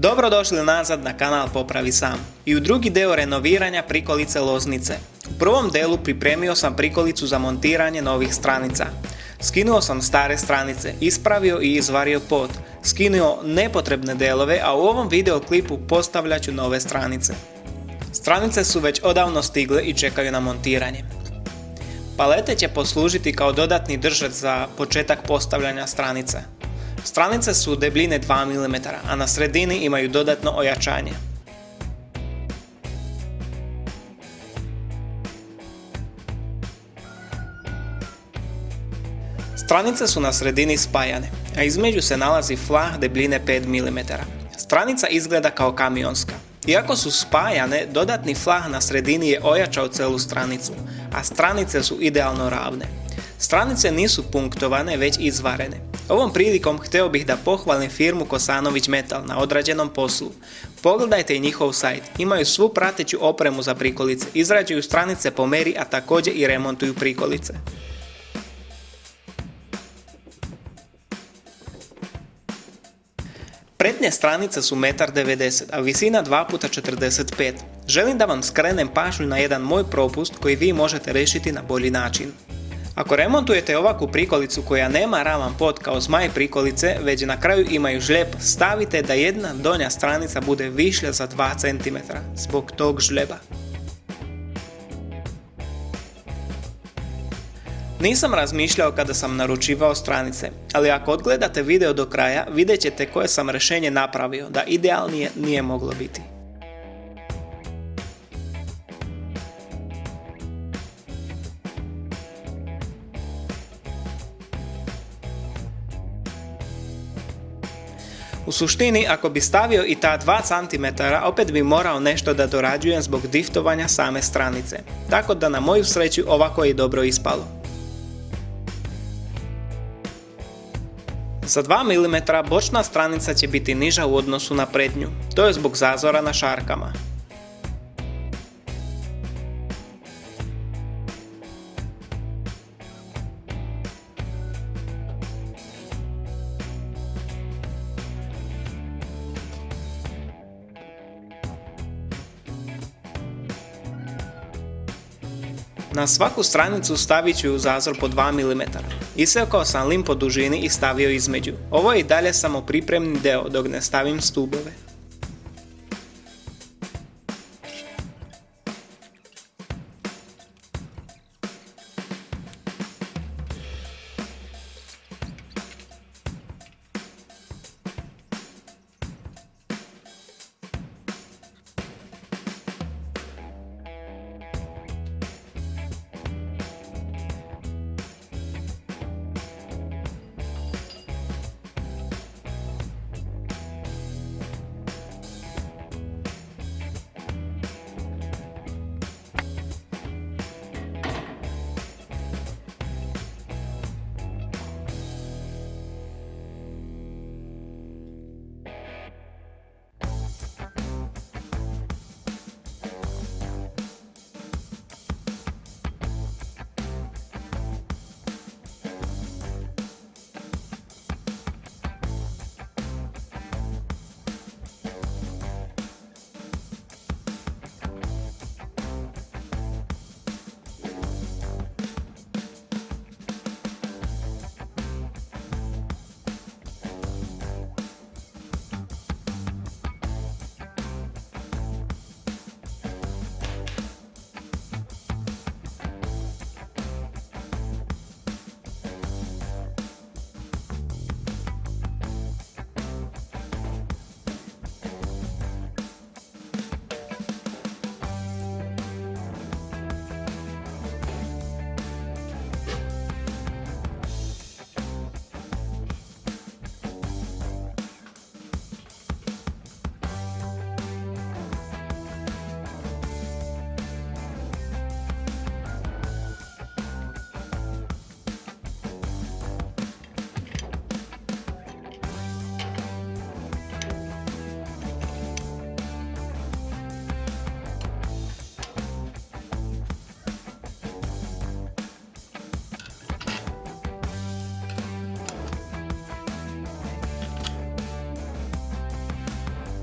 Dobrodošli nazad na kanal Popravi sam i u drugi deo renoviranja prikolice Loznice. U prvom delu pripremio sam prikolicu za montiranje novih stranica. Skinuo sam stare stranice, ispravio i izvario pod, skinuo nepotrebne delove, a u ovom videoklipu postavljat ću nove stranice. Stranice su već odavno stigle i čekaju na montiranje. Palete će poslužiti kao dodatni držač za početak postavljanja stranice. Stranice su debljine 2 mm, a na sredini imaju dodatno ojačanje. Stranice su na sredini spajane, a između se nalazi flah debljine 5 mm. Stranica izgleda kao kamionska. Iako su spajane, dodatni flah na sredini je ojačao celu stranicu, a stranice su idealno ravne. Stranice nisu punktovane, već izvarene. Ovom prilikom htio bih da pohvalim firmu Kosanović Metal na odrađenom poslu. Pogledajte i njihov sajt, imaju svu prateću opremu za prikolice, izrađuju stranice po meri, a također i remontuju prikolice. Prednje stranice su 1,90 m, a visina 2x45. Želim da vam skrenem pažnju na jedan moj propust koji vi možete riješiti na bolji način. Ako remontujete ovakvu prikolicu koja nema ravan pod kao zmaj prikolice, već na kraju imaju žljeb, stavite da jedna donja stranica bude višlja za 2 cm zbog tog žljeba. Nisam razmišljao kada sam naručivao stranice, ali ako odgledate video do kraja, vidjet ćete koje sam rješenje napravio, da idealnije nije moglo biti. U suštini, ako bi stavio i ta 2 cm, opet bi morao nešto da dorađujem zbog diftovanja same stranice, tako da na moju sreću ovako je dobro ispalo. Za 2 mm bočna stranica će biti niža u odnosu na prednju, to je zbog zazora na šarkama. Na svaku stranicu stavit ću zazor po 2 mm. Isekao sam lim po dužini i stavio između. Ovo je i dalje samo pripremni deo dok ne stavim stubove.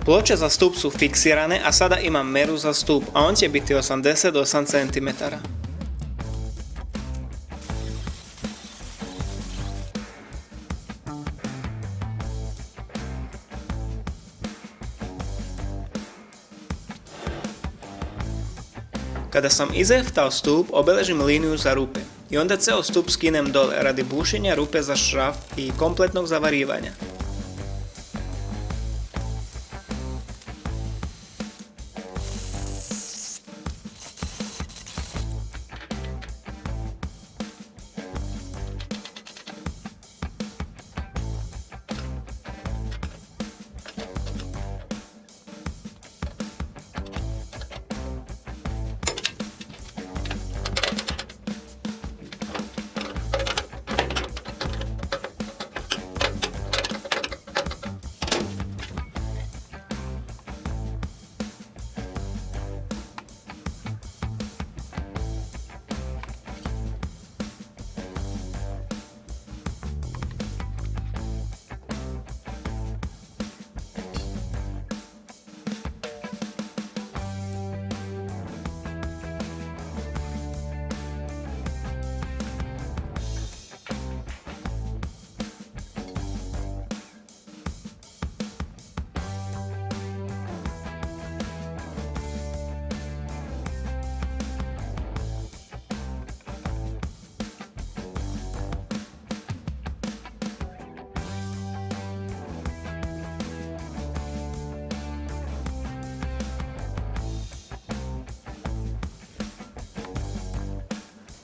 Ploče za stup su fiksirane, a sada imam meru za stup, a on će biti 88 cm. Kada sam izeftao stup, obeležim liniju za rupe i onda ceo stup skinem dole radi bušenja rupe za šraf i kompletnog zavarivanja.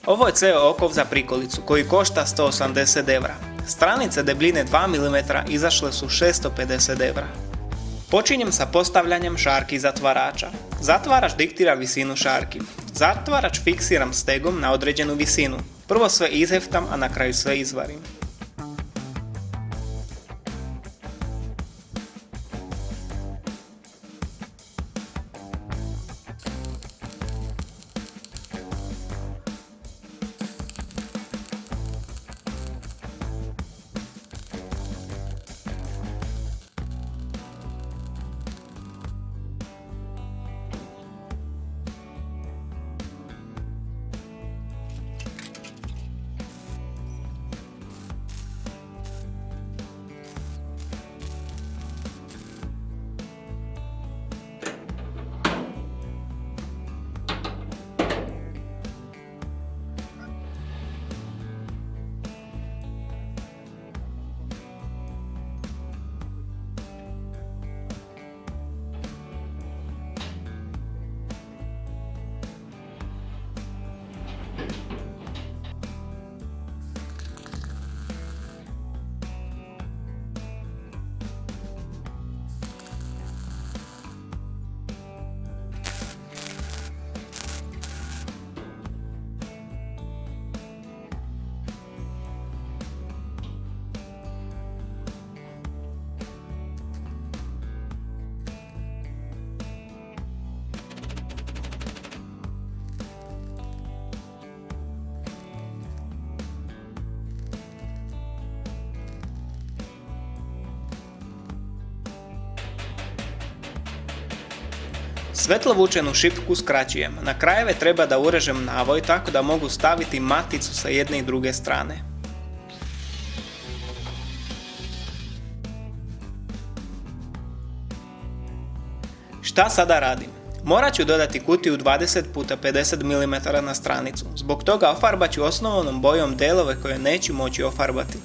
Ovo je ceo okov za prikolicu koji košta 180 €. Stranice debljine 2 mm izašle su 650 €. Počinjem sa postavljanjem šarki zatvarača. Zatvarač diktira visinu šarki. Zatvarač fiksiram stegom na određenu visinu. Prvo sve izheftam, a na kraju sve izvarim. Svetlovučenu šipku skraćujem. Na krajeve treba da urežem navoj tako da mogu staviti maticu sa jedne i druge strane. Šta sada radim? Morat ću dodati kutiju 20x50 mm na stranicu. Zbog toga ofarbat ću osnovnom bojom delove koje neću moći ofarbati.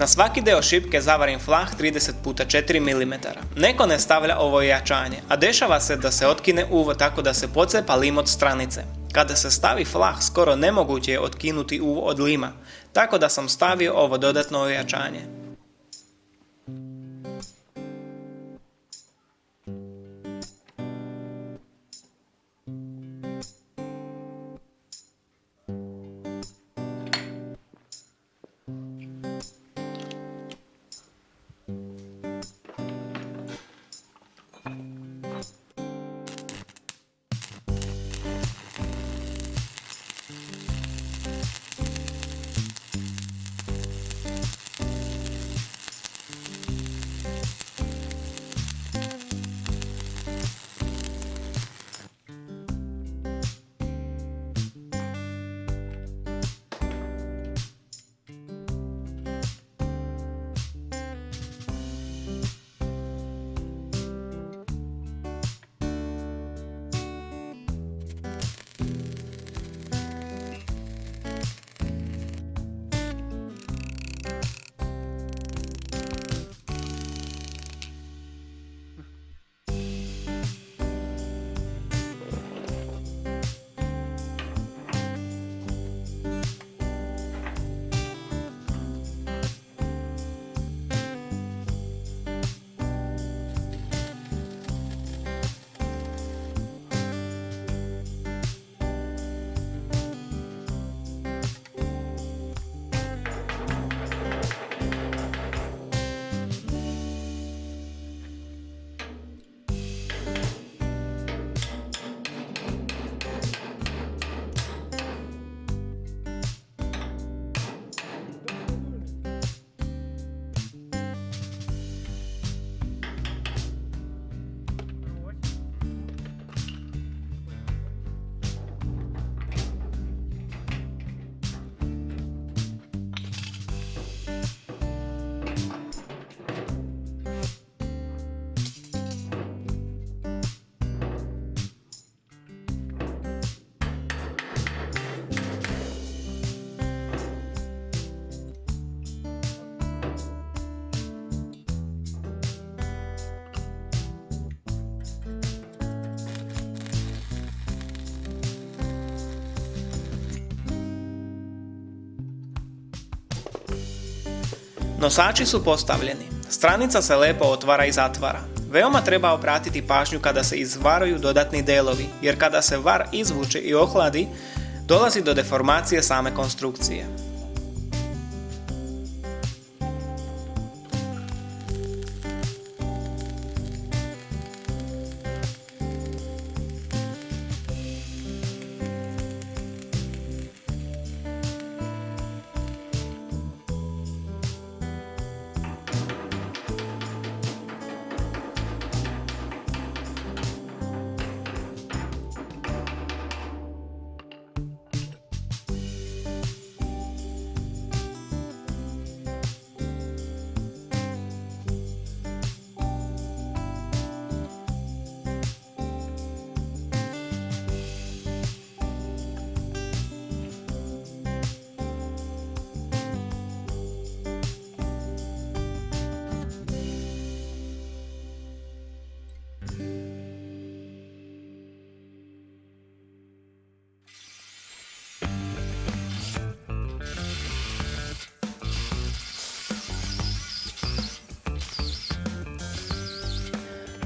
Na svaki deo šipke zavarim flah 30x4 mm. Neko ne stavlja ovo jačanje, a dešava se da se otkine uvo tako da se pocepa lim od stranice. Kada se stavi flah, skoro nemoguće je otkinuti uvo od lima, tako da sam stavio ovo dodatno ojačanje. Nosači su postavljeni. Stranica se lepo otvara i zatvara. Veoma treba obratiti pažnju kada se izvaraju dodatni delovi, jer kada se var izvuče i ohladi, dolazi do deformacije same konstrukcije.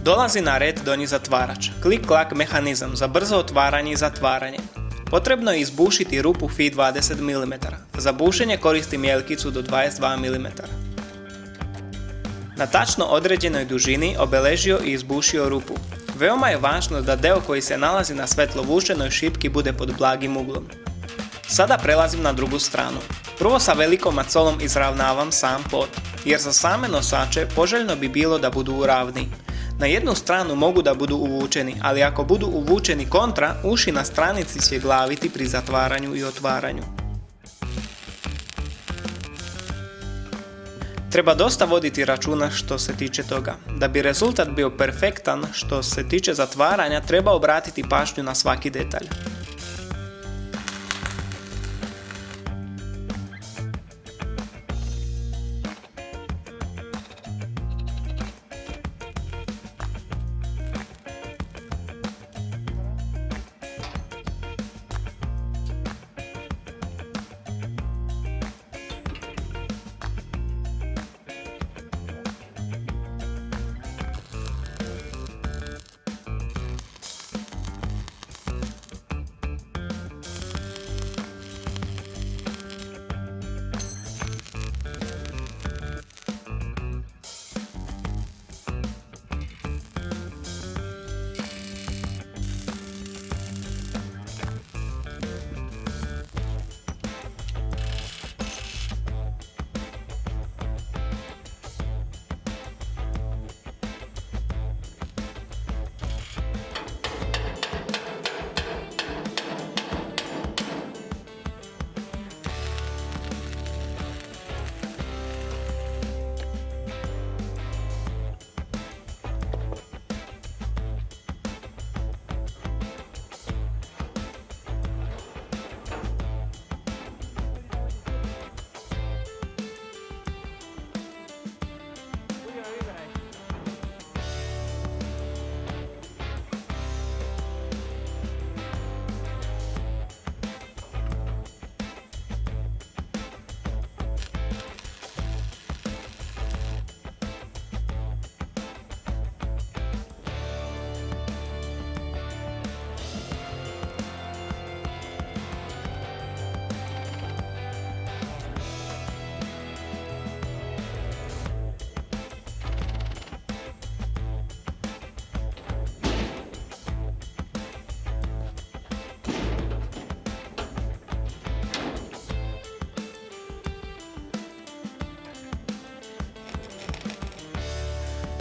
Dolazi na red donji zatvarač, klik-klak mehanizam za brzo otvaranje i zatvaranje. Potrebno je izbušiti rupu fi 20 mm. Za bušenje koristim jelkicu do 22 mm. Na tačno određenoj dužini obeležio i izbušio rupu. Veoma je važno da deo koji se nalazi na svetlo vučenoj šipki bude pod blagim uglom. Sada prelazim na drugu stranu. Prvo sa velikom macolom izravnavam sam pod, jer za same nosače poželjno bi bilo da budu ravni. Na jednu stranu mogu da budu uvučeni, ali ako budu uvučeni kontra, uši na stranici će glaviti pri zatvaranju i otvaranju. Treba dosta voditi računa što se tiče toga. Da bi rezultat bio perfektan što se tiče zatvaranja, treba obratiti pažnju na svaki detalj.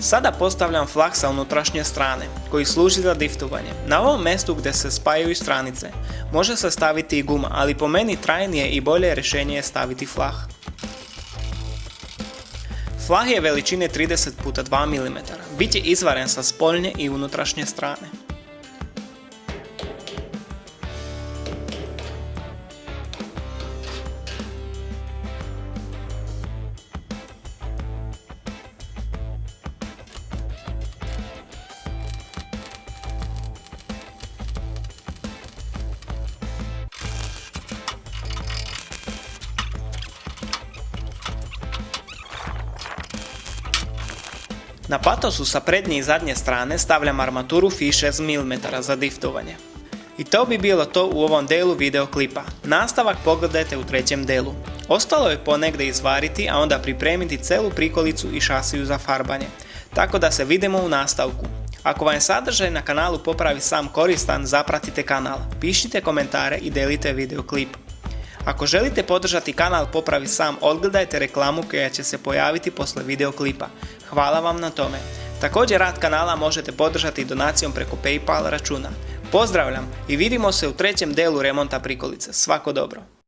Sada postavljam flak sa unutrašnje strane, koji služi za diftovanje. Na ovom mjestu gdje se spajaju stranice, može se staviti i guma, ali po meni trajnije i bolje rješenje je staviti flah. Flah je veličine 30x2 mm, bit će izvaren sa spoljnje i unutrašnje strane. Na patosu sa prednje i zadnje strane stavljam armaturu FI 6 mm za driftovanje. I to bi bilo to u ovom delu videoklipa. Nastavak pogledajte u trećem delu. Ostalo je ponegdje izvariti, a onda pripremiti celu prikolicu i šasiju za farbanje. Tako da se vidimo u nastavku. Ako vam je sadržaj na kanalu Popravi sam koristan, zapratite kanal, pišite komentare i delite videoklip. Ako želite podržati kanal Popravi sam, odgledajte reklamu koja će se pojaviti posle videoklipa. Hvala vam na tome. Također rad kanala možete podržati donacijom preko PayPal računa. Pozdravljam i vidimo se u trećem delu remonta prikolice. Svako dobro!